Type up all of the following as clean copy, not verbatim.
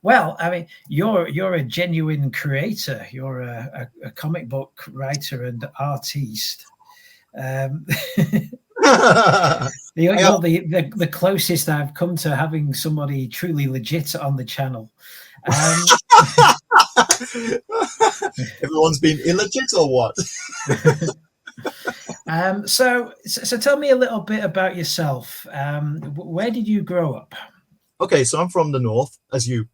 Well, I mean, you're a genuine creator. You're a comic book writer and artiste. Um, you're the closest I've come to having somebody truly legit on the channel. Everyone's been illegit or what? So tell me a little bit about yourself. Where did you grow up? Okay, so I'm from the north, as you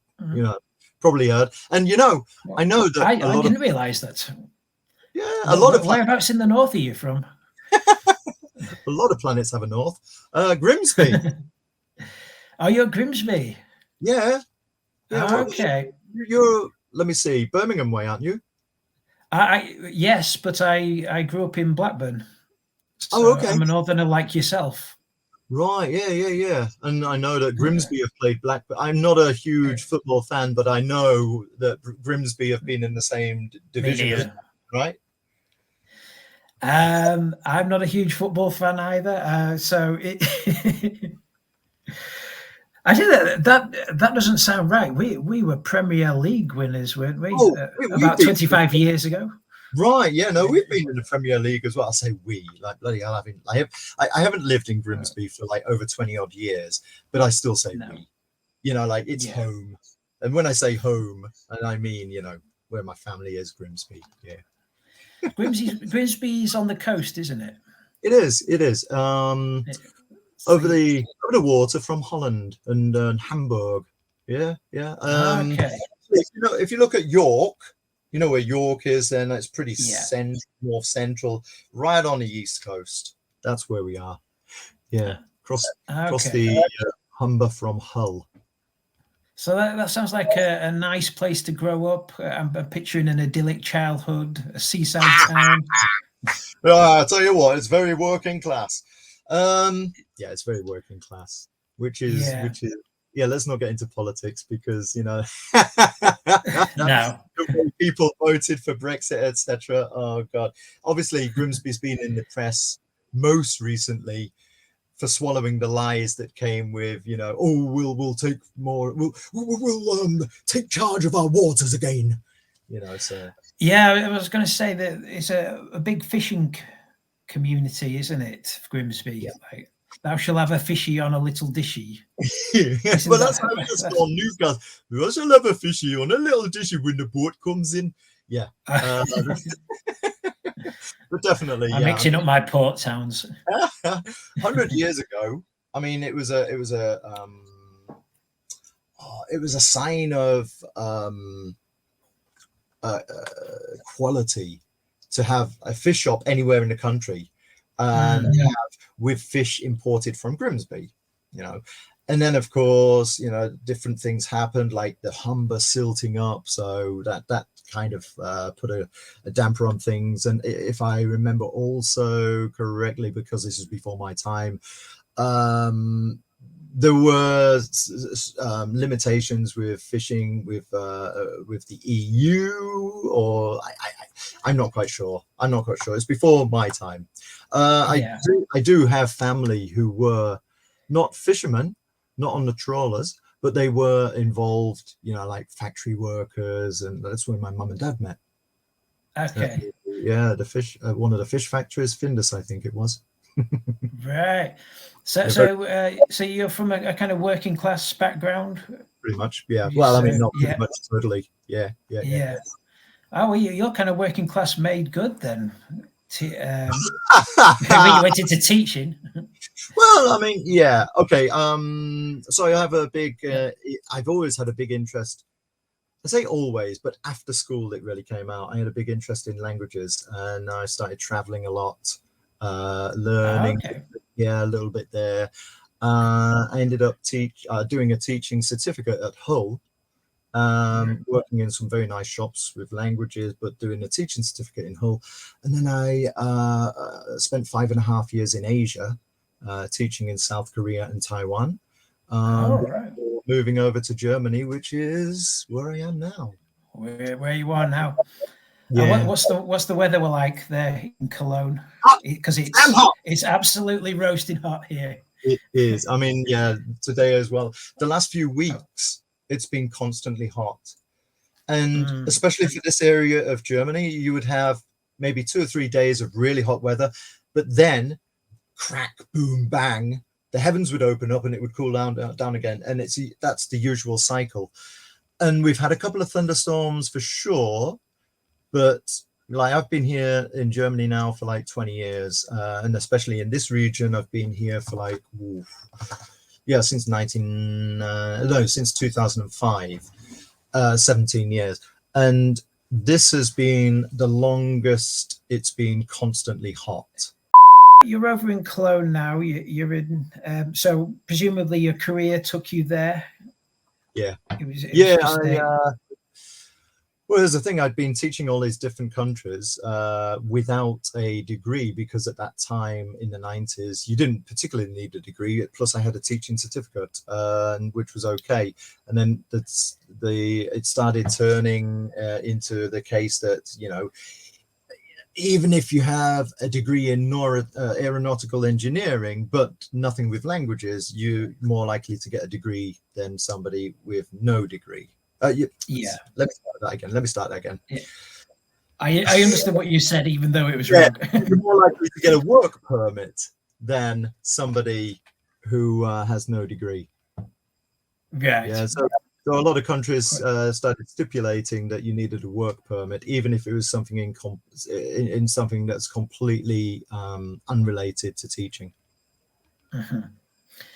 probably heard, and I know that I didn't realize that. Yeah, a lot of whereabouts in the north are you from? A lot of planets have a north. Grimsby. Oh, you're Grimsby. Yeah. Okay. You're. Let me see, Birmingham way, aren't you? Yes, but I grew up in Blackburn. So okay. I'm a northerner like yourself. Right, yeah. And I know that Grimsby have played Blackburn. I'm not a huge football fan, but I know that Grimsby have been in the same division, right? I'm not a huge football fan either. So it I think that doesn't sound right. We were Premier League winners, weren't we? About 25 years ago. Right, yeah, no, we've been in the Premier League as well. I say we, like bloody hell, I haven't lived in Grimsby for like over 20 odd years, but I still say we. Like it's home. And when I say home, and I mean, where my family is, Grimsby. Yeah. Grimsby's on the coast, isn't it? It is. Over the water from Holland and Hamburg. Yeah. Okay. If you look at York, you know where York is, then it's pretty north central, right on the east coast. That's where we are. Yeah, across the Humber from Hull. So that sounds like a nice place to grow up. I'm picturing an idyllic childhood, a seaside town. I tell you what, it's very working class. It's very working class, which is let's not get into politics because no. People voted for Brexit, etc. Oh god. Obviously Grimsby's been in the press most recently for swallowing the lies that came with we'll take more, we'll take charge of our waters again, so I was going to say that it's a big fishing community, isn't it, Grimsby? Like, thou shall have a fishy on a little dishy. Well, that's how we just call Newcastle. We shall have a fishy on a little dishy when the boat comes in. Yeah. But definitely, I'm mixing up my port towns. 100 years ago, I mean, it was a sign of quality to have a fish shop anywhere in the country and with fish imported from Grimsby, and then of course different things happened, like the Humber silting up, so that kind of put a damper on things. And if I remember also correctly, because this is before my time, there were limitations with fishing with the EU, or I'm not quite sure. It's before my time. I do have family who were not fishermen, not on the trawlers, but they were involved, like factory workers, and that's where my mum and dad met. Okay. The fish, one of the fish factories, Findus, I think it was. Right. So you're from a kind of working class background? Pretty much, yeah. Well, I mean, not pretty much, totally. Yeah. Oh, well, you're kind of working class made good then. Maybe you went into teaching. Well, I mean, yeah. Okay. So I have a big. I've always had a big interest. I say always, but after school it really came out. I had a big interest in languages, and I started traveling a lot, learning. A little bit there. I ended up doing a teaching certificate at Hull. Working in some very nice shops with languages, but doing a teaching certificate in Hull. And then I spent 5.5 years in Asia, teaching in South Korea and Taiwan. Moving over to Germany, which is where I am now. Where you are now. What's the weather like there in Cologne? Because it's absolutely roasting hot here. It is. I mean, today as well. The last few weeks, it's been constantly hot. And especially for this area of Germany, you would have maybe 2 or 3 days of really hot weather, but then crack, boom, bang, the heavens would open up and it would cool down again. And that's the usual cycle. And we've had a couple of thunderstorms for sure, but like I've been here in Germany now for like 20 years, and especially in this region, I've been here for like, since 2005. 17 years, and this has been the longest it's been constantly hot. You're over in Cologne now. You're in, so presumably your career took you there. Yeah, well, here's the thing. I'd been teaching all these different countries without a degree, because at that time in the 90s, you didn't particularly need a degree. Plus, I had a teaching certificate, which was okay. And then it started turning into the case that, even if you have a degree in aeronautical engineering, but nothing with languages, you're more likely to get a degree than somebody with no degree. Let me start that again. Yeah. I understood what you said, even though it was wrong. You're more likely to get a work permit than somebody who has no degree. Right. Yeah. So a lot of countries started stipulating that you needed a work permit, even if it was something in something that's completely unrelated to teaching. Mm-hmm.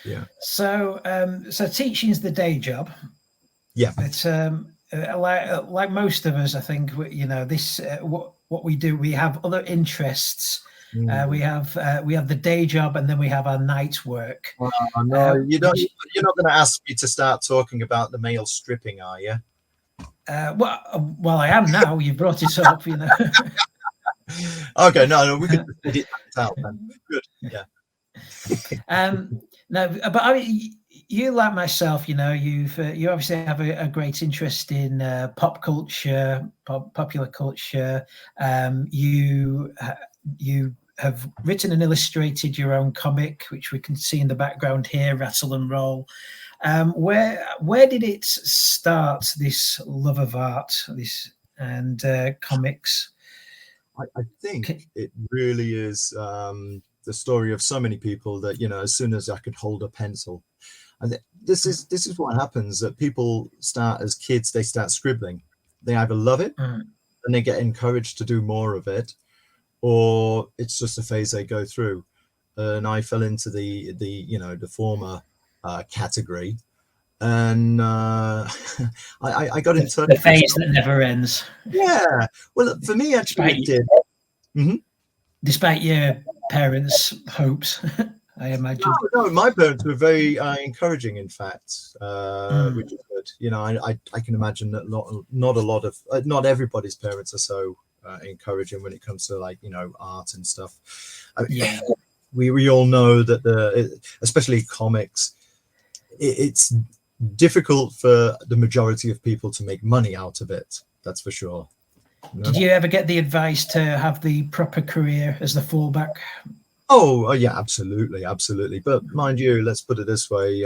Yeah. So teaching is the day job. Yeah, but like most of us, I think this what we do. We have other interests. We have the day job, and then we have our night work. No, you're not going to ask me to start talking about the male stripping, are you? Well, I am now. You brought it up, Okay, no, we could edit that out then. Good, yeah. No, but I mean, you like myself, you obviously have a great interest in pop culture, popular culture. You have written and illustrated your own comic, which we can see in the background here, Ratl and Roll. Where did it start, this love of art, and comics? I think it really is the story of so many people that, as soon as I could hold a pencil, and this is what happens, that people start as kids, they start scribbling. They either love it and they get encouraged to do more of it, or it's just a phase they go through. And I fell into the former category, and I got in touch. The phase that never ends. Yeah. Well, for me, actually, it did. Mm-hmm. Despite your parents' hopes, I imagine. No, my parents were very encouraging, in fact, which is good. I can imagine that not everybody's parents are so encouraging when it comes to art and stuff. Yeah, we all know that especially comics, it's difficult for the majority of people to make money out of it. That's for sure. Did you ever get the advice to have the proper career as the fallback? Oh yeah, absolutely. But mind you, let's put it this way.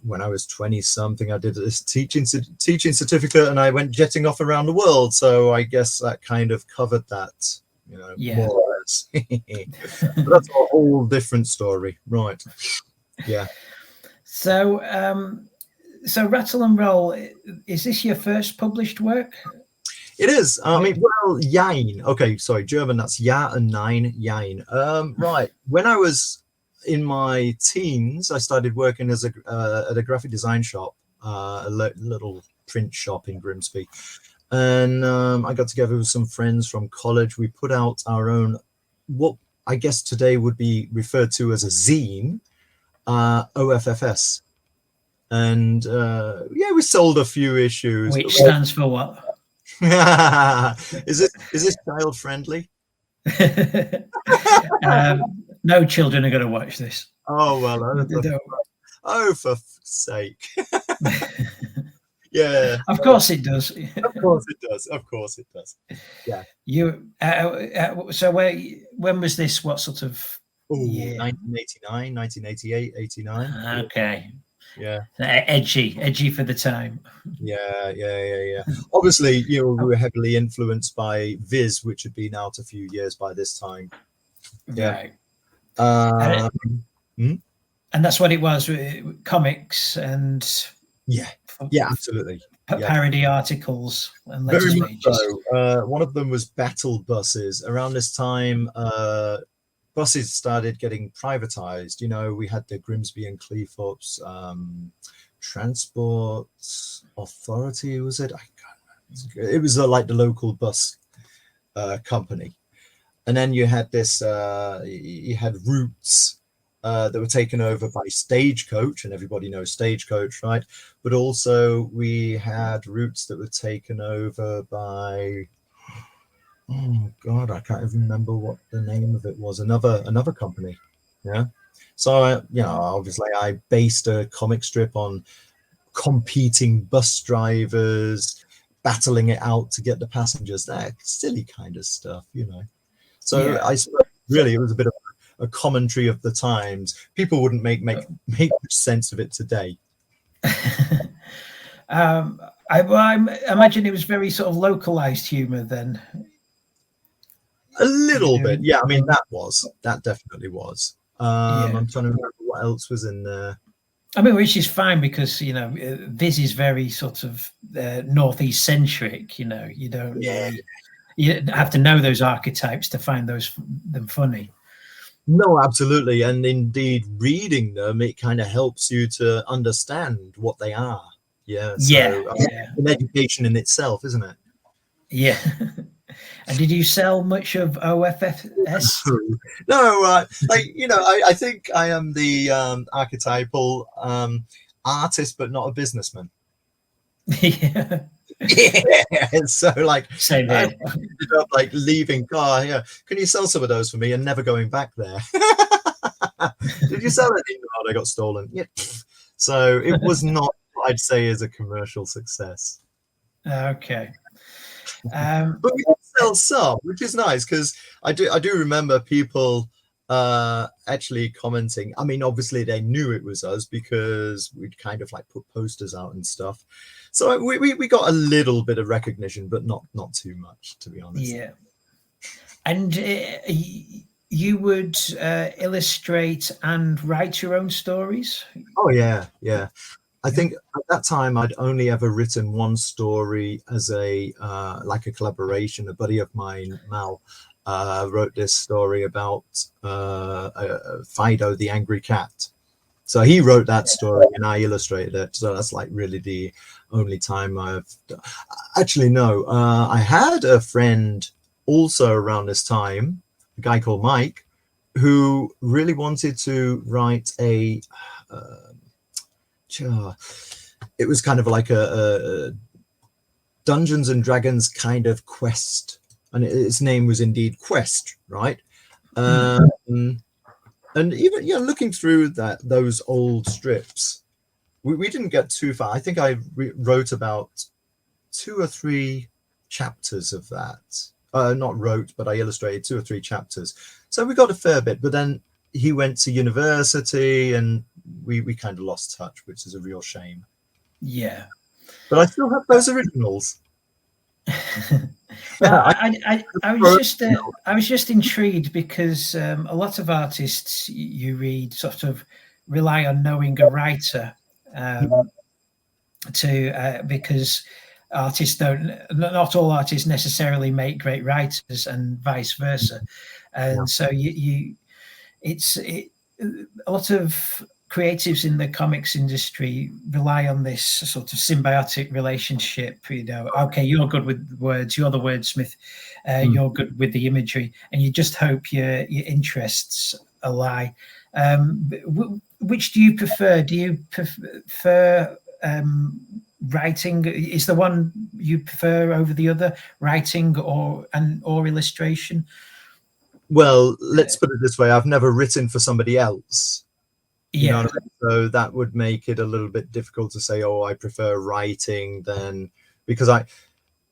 When I was 20 something, I did this teaching certificate, and I went jetting off around the world. So I guess that kind of covered that, more or less. But that's a whole different story, right? Yeah. So Ratl and Roll, is this your first published work? It is. I mean, well, Jein. Okay, sorry, German. That's Ja and Nein, Jein. Right. When I was in my teens, I started working at a graphic design shop, a little print shop in Grimsby, and I got together with some friends from college. We put out our own, what I guess today would be referred to as a zine, OFFS, and we sold a few issues. Which stands for what? Is this child friendly? No children are going to watch this. Oh well, for fuck's sake. Yeah, of course it does. Of course it does. Yeah. You so when was this? What sort of year? 1989, 1988, 89. Okay. Yeah. Edgy for the time. Yeah. Obviously, we were heavily influenced by Viz, which had been out a few years by this time. Yeah. Right. Hmm? And that's what it was, comics and Yeah, absolutely. parody articles and Very letters much pages. so. One of them was battle buses. Around this time, buses started getting privatized. We had the Grimsby and Cleethorpes Transport Authority, was it? I can't remember. It was like the local bus company. And then you had you had routes that were taken over by Stagecoach, and everybody knows Stagecoach, right? But also we had routes that were taken over by, oh God, I can't even remember what the name of it was. Another company, yeah. So obviously I based a comic strip on competing bus drivers battling it out to get the passengers. That silly kind of stuff, So I suppose really it was a bit of a commentary of the times. People wouldn't make much sense of it today. I imagine it was very sort of localized humor then. A little bit, yeah. I mean, that definitely was. I'm trying to remember what else was in there. I mean, which is fine because Viz is very sort of northeast centric. You don't really, you have to know those archetypes to find them funny. No, absolutely, and indeed, reading them, it kind of helps you to understand what they are. Yeah, so an education in itself, isn't it? Yeah. And did you sell much of OFFS? No, I think I am the archetypal artist, but not a businessman. Yeah. So same I here. ended up leaving car. Yeah, can you sell some of those for me? And never going back there. Did you sell any? No, they got stolen. Yeah. So it was not what I'd say is a commercial success. Okay. But we did sell some, which is nice because I do remember people actually commenting. I mean, obviously they knew it was us because we'd kind of put posters out and stuff. So we got a little bit of recognition, but not too much, to be honest. Yeah. And you would illustrate and write your own stories? Oh yeah. I think at that time I'd only ever written one story as a collaboration. A buddy of mine, Mal, wrote this story about Fido the angry cat. So he wrote that story and I illustrated it. So that's really the only time I've actually no. I had a friend also around this time, a guy called Mike, who really wanted to write a. It was kind of like a Dungeons and Dragons kind of quest, and its name was indeed Quest, right? And even looking through those old strips, we didn't get too far. I think I wrote about 2 or 3 chapters of that. Not wrote, but I illustrated 2 or 3 chapters. So we got a fair bit. But then he went to university, and we kind of lost touch, which is a real shame. Yeah. But I still have those originals. Well, I was just intrigued because a lot of artists you read sort of rely on knowing a writer because artists not all artists necessarily make great writers and vice versa, and so it's a lot of creatives in the comics industry rely on this sort of symbiotic relationship. Okay, you're good with words, you're the wordsmith, you're good with the imagery, and you just hope your interests ally. Which do you prefer? Do you prefer writing? Is the one you prefer over the other, writing or illustration? Well, let's put it this way: I've never written for somebody else. You know what I mean? So that would make it a little bit difficult to say, oh, I prefer writing then, because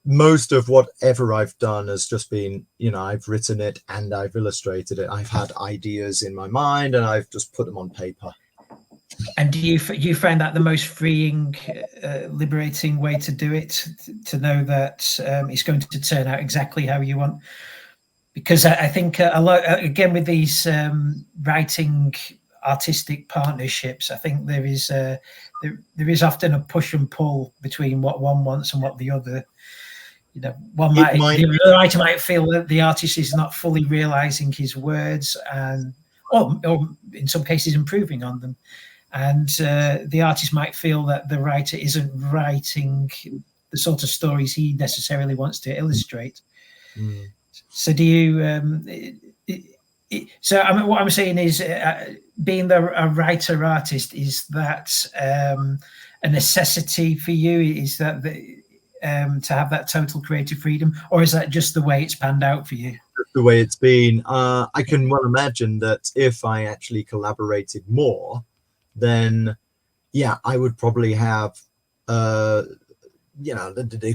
most of whatever I've done has just been, I've written it and I've illustrated it. I've had ideas in my mind and I've just put them on paper. And do you find that the most freeing, liberating way to do it? To know that it's going to turn out exactly how you want? Because I think a lot, again, with these writing artistic partnerships, I think there is often a push and pull between what one wants and what the other. You know, the writer might feel that the artist is not fully realizing his words, and or in some cases improving on them, and the artist might feel that the writer isn't writing the sort of stories he necessarily wants to illustrate. Mm. So do you? So I mean, what I'm saying is, being a writer artist, is that a necessity for you? Is that to have that total creative freedom, or is that just the way it's panned out for you? Just the way it's been. I can well imagine that if I actually collaborated more, then yeah, I would probably have the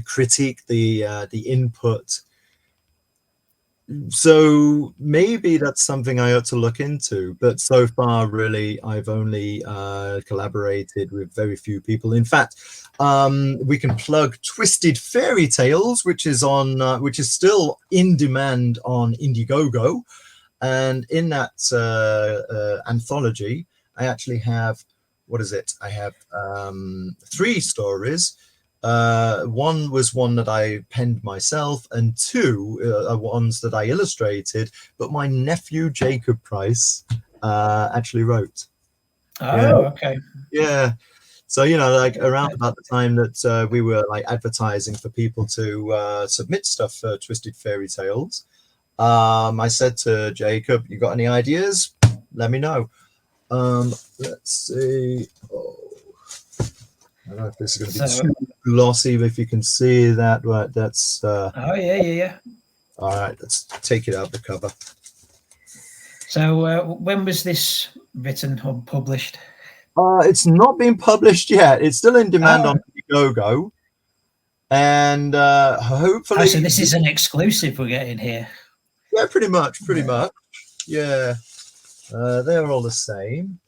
critique, the input. So maybe that's something I ought to look into, but so far really I've only collaborated with very few people. In fact, we can plug Twisted Fairy Tales, which is still in demand on Indiegogo, and in that anthology I actually have, what is it, I have 3 stories. One was one that I penned myself, and 2 are ones that I illustrated, but my nephew Jacob Price actually wrote. Okay. Yeah. So, like around about the time that we were like advertising for people to submit stuff for Twisted Fairy Tales, I said to Jacob, "You got any ideas? Let me know." Let's see. Oh, I don't know if this is going to be too glossy, but if you can see that, right, that's oh yeah. All right, let's take it out of the cover. So when was this written or published? It's not been published yet. It's still in demand on Indiegogo, and hopefully. So this is an exclusive we're getting here. Yeah, pretty much. Yeah, they're all the same.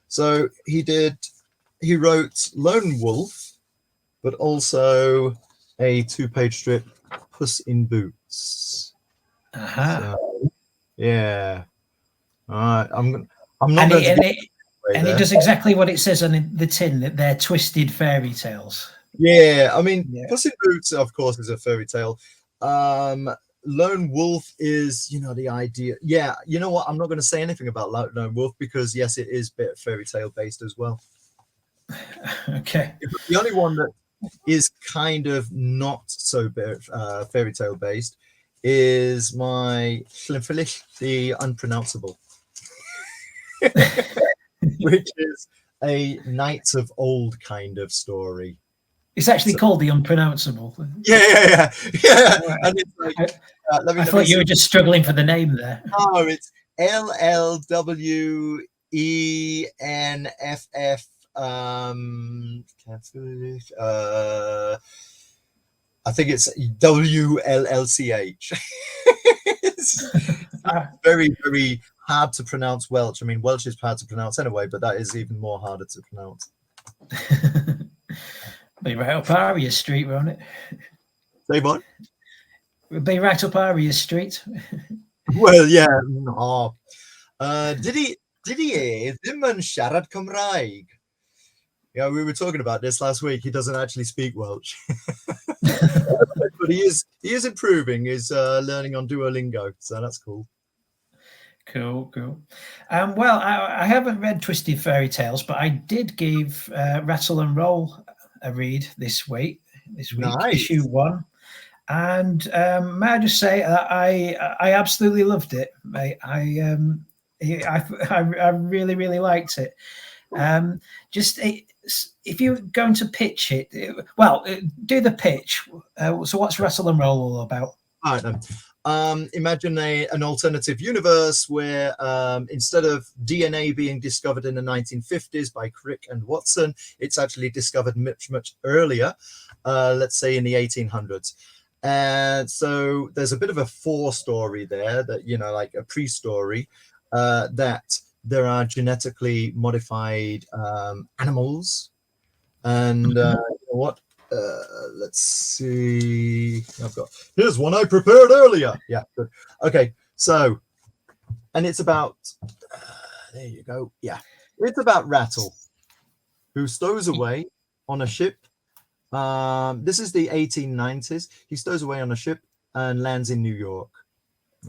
So he wrote Lone Wolf, but also a 2-page strip, Puss in Boots. So, yeah. All right. I'm not going to. And it does exactly what it says on the tin, that they're twisted fairy tales. Yeah, I mean, Puss in Boots, of course, is a fairy tale. Lone Wolf is, the idea. Yeah, you know what? I'm not going to say anything about Lone Wolf because, yes, it is a bit fairy tale based as well. Okay. The only one that is kind of not so fairy tale based is my Schlimmfelish, the Unpronounceable. Which is a Knights of Old kind of story. It's actually called the Unpronounceable. Yeah. And it's like, I thought you were just struggling for the name there. No, it's LLWENFF. I think it's WLLCH. It's very, very hard to pronounce Welsh. I mean, Welsh is hard to pronounce anyway, but that is even more harder to pronounce. Be right up Aria Street, won't it? Say what? We'll be right up Aria Street. Well, yeah. Oh. Did he ddim yn siarad Cymraeg? Yeah, we were talking about this last week. He doesn't actually speak Welsh. But he is improving. He's learning on Duolingo, so that's cool. Cool. Well, I haven't read Twisted Fairy Tales, but I did give Ratl and Roll a read this week, nice. Issue 1. And may I just say that I absolutely loved it, mate. I really, really liked it. Just if you're going to pitch it, do the pitch. So what's Ratl and Roll all about? All right, then. Imagine an alternative universe where instead of DNA being discovered in the 1950s by Crick and Watson, it's actually discovered much, much earlier, let's say in the 1800s. And so there's a bit of a forestory there that, like a pre-story that there are genetically modified animals, and you know what? Let's see. Here's one I prepared earlier. Yeah, good. Okay, so, and it's about. There you go. Yeah, it's about Rattle, who stows away on a ship. This is the 1890s. He stows away on a ship and lands in New York.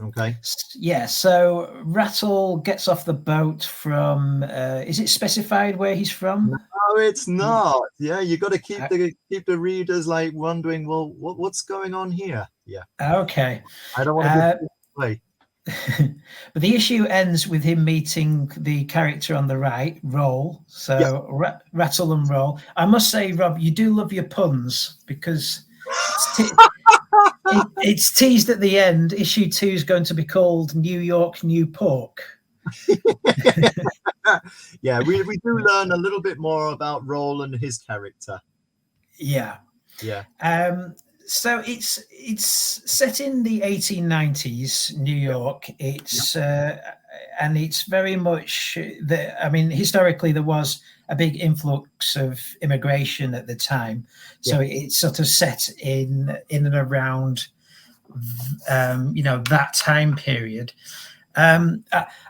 Okay. Yeah, so Rattle gets off the boat from. Is it specified where he's from? No, it's not. Yeah, you got to keep the readers like wondering, well, what's going on here? Yeah. Okay. I don't want to give it away. But the issue ends with him meeting the character on the right, Roll. So Rattle and Roll. I must say, Rob, you do love your puns, because it's teased at the end. Issue 2 is going to be called New York, New Pork. Yeah, we do learn a little bit more about Roll and his character. Yeah. Yeah. So it's set in the 1890s, New York. It's and it's very much I mean, historically there was a big influx of immigration at the time, so it's sort of set in and around that time period. I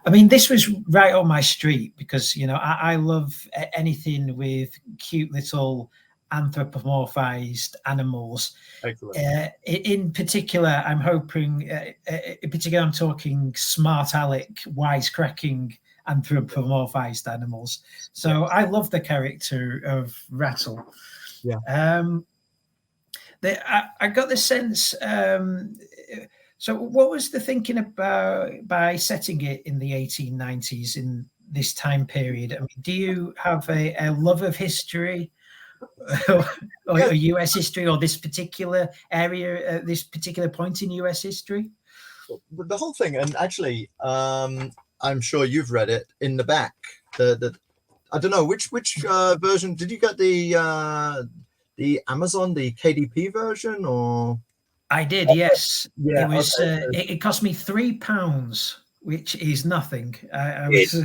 mean, this was right on my street, because I love anything with cute little anthropomorphized animals. Excellent. In particular, I'm hoping, I'm talking smart aleck, wisecracking anthropomorphized animals. So I love the character of Rattle. Yeah. I got the sense. So what was the thinking about by setting it in the 1890s in this time period? I mean, do you have a love of history or US history, or this particular area, this particular point in US history? The whole thing, and actually, I'm sure you've read it in the back. The I don't know which version did you get, the Amazon, the KDP version, or? I did, yes. Yeah, It was. It cost me £3, which is nothing. I was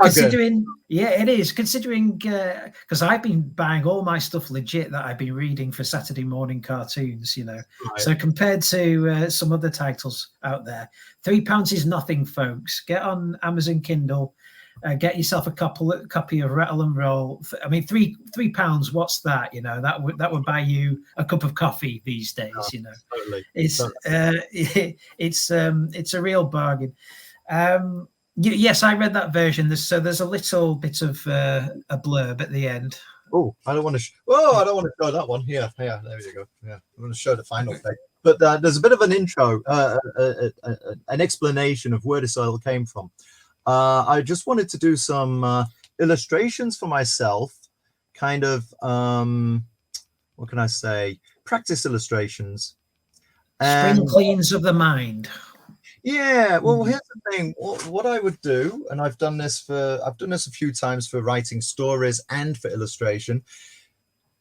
considering. Yeah, it is, considering, because I've been buying all my stuff legit that I've been reading for Saturday morning cartoons. Right. So compared to some other titles out there, £3 is nothing, folks. Get on Amazon Kindle. Get yourself a copy of Rattle and Roll. I mean, £3. What's that? That would buy you a cup of coffee these days. Totally. It's a real bargain. Yes, I read that version. There's a little bit of a blurb at the end. Oh, I don't want to. I don't want to show that one. There you go. Yeah, I'm going to show the final page. But there's a bit of an intro, an explanation of where this all came from. I just wanted to do some illustrations for myself, kind of, what can I say? Practice illustrations. Spring cleans of the mind. Yeah, well, here's the thing. What I would do, and I've done this a few times for writing stories and for illustration.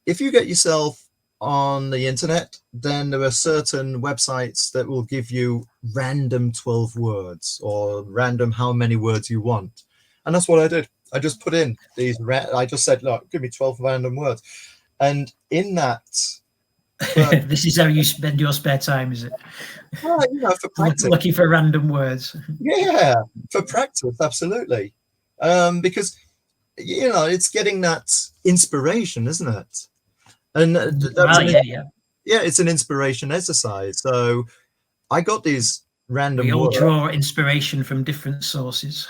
If you get yourself on the internet, then there are certain websites that will give you random 12 words or random how many words you want. And that's what I did. I just put in these, I just said, look, give me 12 random words. And in that... this is how you spend your spare time, is it? Well, for practice. Looking for random words. Yeah, for practice, absolutely. Because, it's getting that inspiration, isn't it? And it's an inspiration exercise. So I got these random we all words. Draw inspiration from different sources.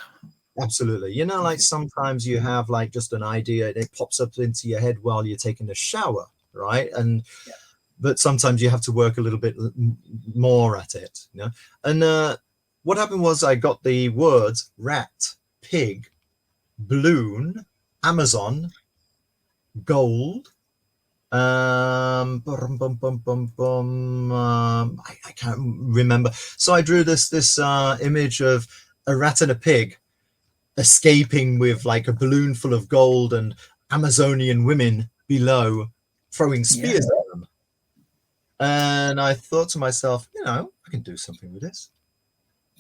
Absolutely. Like sometimes you have like just an idea and it pops up into your head while you're taking a shower, right? And but sometimes you have to work a little bit more at it, And what happened was I got the words rat, pig, balloon, Amazon, gold, I can't remember. So I drew this image of a rat and a pig escaping with like a balloon full of gold and Amazonian women below throwing spears at them. And I thought to myself, I can do something with this.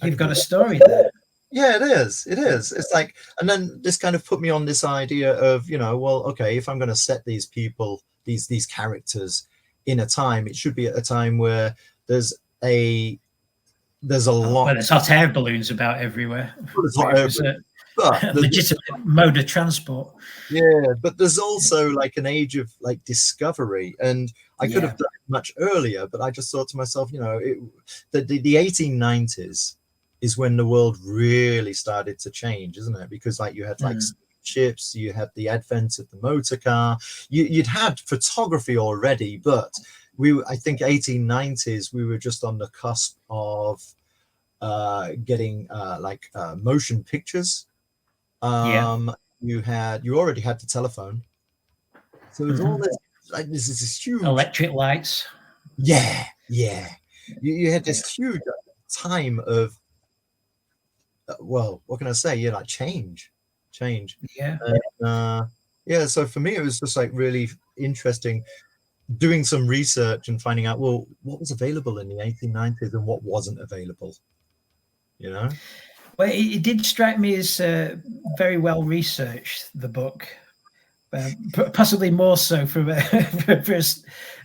You've got a story there. Yeah, it is. It is. It's like, and then this kind of put me on this idea of, well, okay, if I'm going to set these people, these characters in a time, it should be at a time where there's a lot. Well, there's hot air balloons about everywhere. There's Where not it was over, a but legitimate mode of transport. yeah, but there's also like an age of like discovery, and I could have Yeah. done it much earlier, but I just thought to myself, the 1890s is when the world really started to change, isn't it? Because like you had like ships, you had the advent of the motor car, you'd had photography already, but I think 1890s we were just on the cusp of getting motion pictures. Yeah. You already had the telephone, so there's all this like this huge Electric lights. yeah. You had this huge time of well, what can I say? Yeah, like change. Yeah. Yeah. So for me, it was just like really interesting doing some research and finding out, well, what was available in the 1890s and what wasn't available. Well, it did strike me as very well researched, the book. Possibly more so for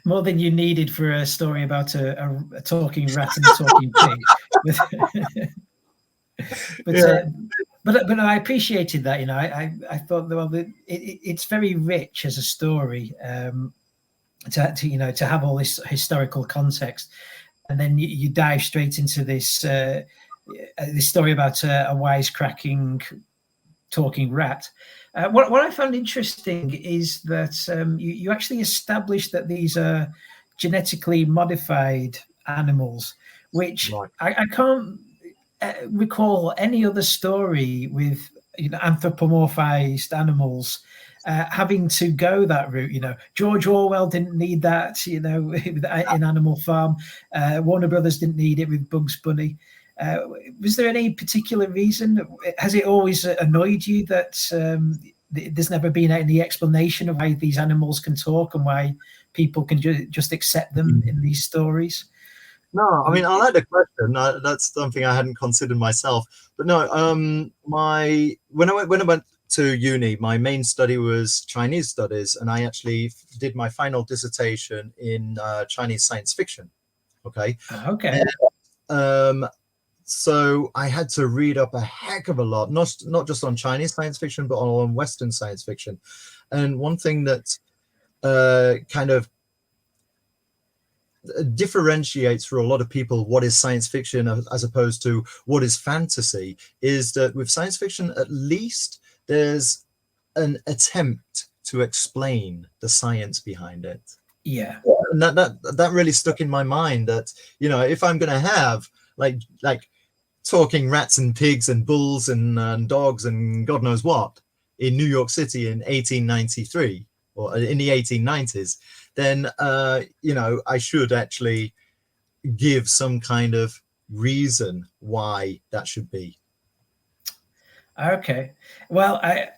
more than you needed for a story about a talking rat and a talking pig. But I appreciated that. I thought, well, it's very rich as a story. To have all this historical context, and then you dive straight into this story about a wisecracking talking rat. What I found interesting is that you actually established that these are genetically modified animals, which Right. I can't recall any other story with anthropomorphized animals having to go that route. George Orwell didn't need that, in Animal Farm. Warner Brothers didn't need it with Bugs Bunny. Was there any particular reason? Has it always annoyed you that there's never been any explanation of why these animals can talk and why people can just accept them in these stories? No, I mean, I like the question. That's something I hadn't considered myself. But no, when I went to uni, my main study was Chinese studies, and I actually did my final dissertation in Chinese science fiction. Okay. Okay. So I had to read up a heck of a lot, not just on Chinese science fiction, but on Western science fiction. And one thing that kind of differentiates for a lot of people what is science fiction as opposed to what is fantasy is that with science fiction, at least there's an attempt to explain the science behind it. Yeah. And that really stuck in my mind that, if I'm going to have like talking rats and pigs and bulls and dogs and God knows what in New York City in 1893 or in the 1890s, then I should actually give some kind of reason why that should be. Okay. Well, I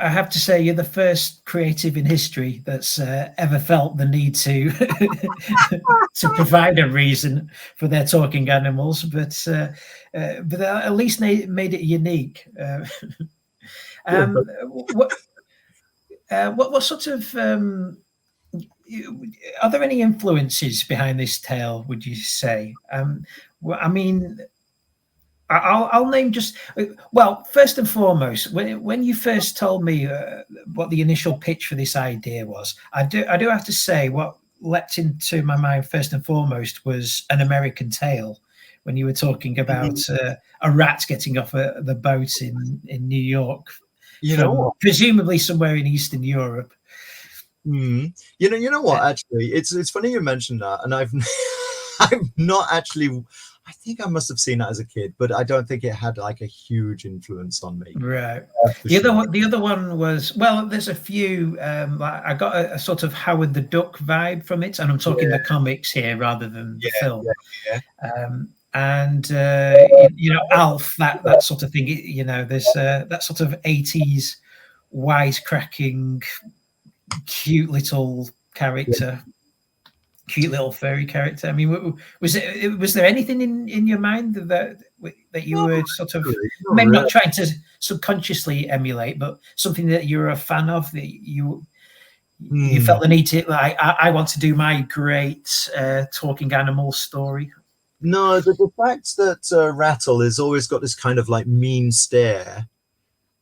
have to say you're the first creative in history that's ever felt the need to to provide a reason for their talking animals, but at least made it unique. What sort of are there any influences behind this tale, would you say? I mean, I'll name just, well, first and foremost, when you first told me what the initial pitch for this idea was, I do have to say what leapt into my mind first and foremost was An American Tale, when you were talking about a rat getting off the boat in New York, presumably somewhere in Eastern Europe. You know what? Actually, it's funny you mentioned that, and I've not actually. I think I must have seen that as a kid, but I don't think it had like a huge influence on me. Right. The other one was, well, there's a few. I got a sort of Howard the Duck vibe from it, and I'm talking the comics here rather than the film. And Alf, that sort of thing. There's that sort of 80s wisecracking, cute little character. cute little furry character. I mean, was there anything in your mind that you were sort of maybe not trying to subconsciously emulate, but something that you were a fan of, that you felt the need to, like, I want to do my great talking animal story? No, the fact that Ratl has always got this kind of like mean stare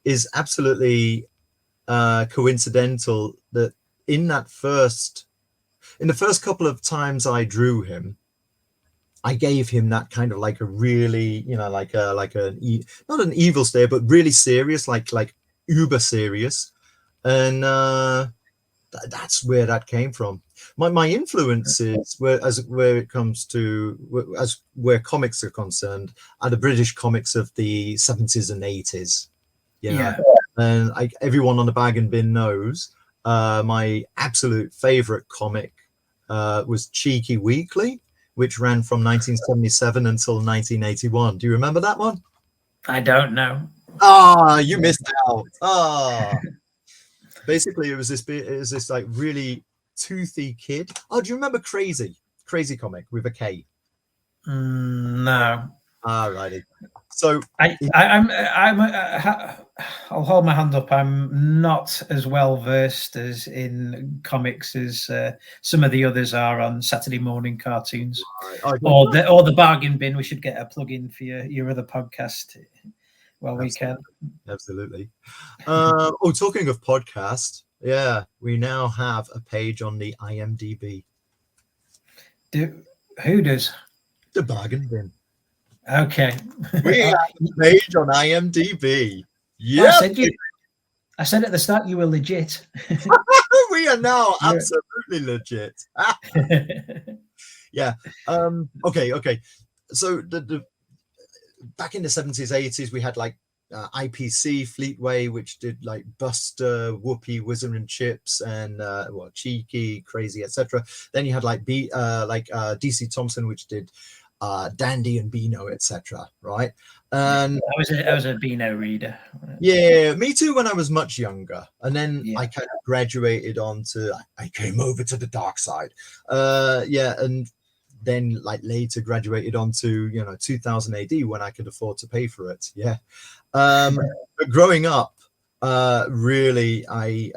is absolutely coincidental. That in the first couple of times I drew him, I gave him that kind of like a really, not an evil stare, but really serious, like uber serious, and that's where that came from. My influences, where it comes to where comics are concerned, are the British comics of the 70s and 80s. And everyone on the Bag and Bin knows my absolute favorite comic was Cheeky Weekly, which ran from 1977 until 1981. Do you remember that one? I don't know. You missed out. Basically, it was this like really toothy kid. Oh, do you remember Crazy comic with a K? No. Righty. So I'll hold my hand up. I'm not as well versed as in comics as some of the others are on Saturday morning cartoons, or the Bargain Bin. We should get a plug in for your other podcast. Well, we can. Absolutely. Talking of podcast, we now have a page on the IMDb. Who does? The Bargain Bin. Okay. We have a page on IMDb. Yeah. I said at the start you were legit. We are now absolutely legit. Yeah. Okay. So the back in the 70s, 80s, we had like IPC, Fleetway, which did like Buster, Whoopi, Whizzer and Chips, and Cheeky, Crazy, etc. Then you had like DC Thompson, which did Dandy and Beano, etc. Right? And I was a Beano reader. Yeah, me too. When I was much younger, and then I kind of graduated onto. I came over to the dark side. And then like later graduated onto 2000 AD when I could afford to pay for it. But growing up, really, I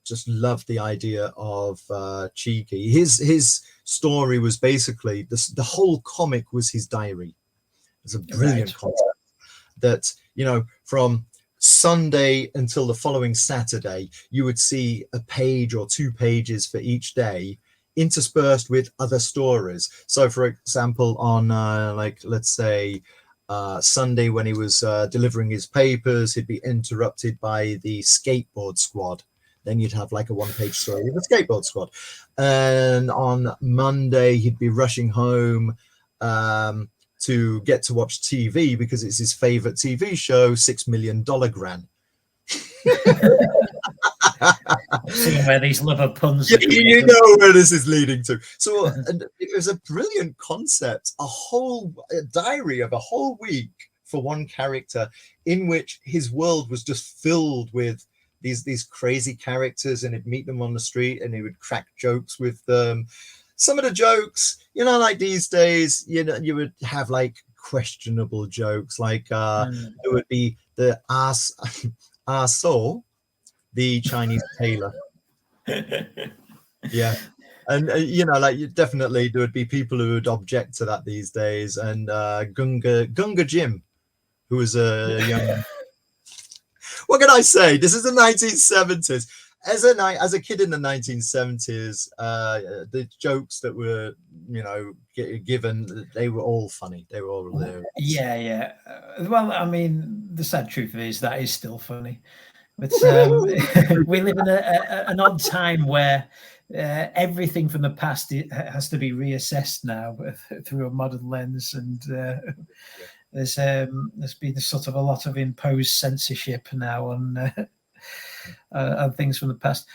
just loved the idea of Cheeky. His story was basically the whole comic was his diary. It's a brilliant concept that from Sunday until the following Saturday, you would see a page or 2 pages for each day, interspersed with other stories. So for example, on let's say Sunday, when he was delivering his papers, he'd be interrupted by the skateboard squad. Then you'd have like a 1-page story of the skateboard squad. And on Monday, he'd be rushing home to get to watch TV because it's his favorite TV show, $6 Million Gran. Seeing where these liver puns you know where this is leading to. So and it was a brilliant concept, a diary of a whole week for one character, in which his world was just filled with these crazy characters, and he'd meet them on the street and he would crack jokes with them. Some of the jokes, like these days, you would have like questionable jokes, like it would be the Arso, the Chinese tailor. Yeah. And like definitely there would be people who would object to that these days. And Gunga Jim, who was a young what can I say? This is the 1970s. As a kid in the 1970s, the jokes that were given, they were all funny. They were all hilarious. Yeah. Well, I mean, the sad truth is that is still funny. But we live in an odd time where everything from the past has to be reassessed now through a modern lens, and there's been sort of a lot of imposed censorship now on things from the past.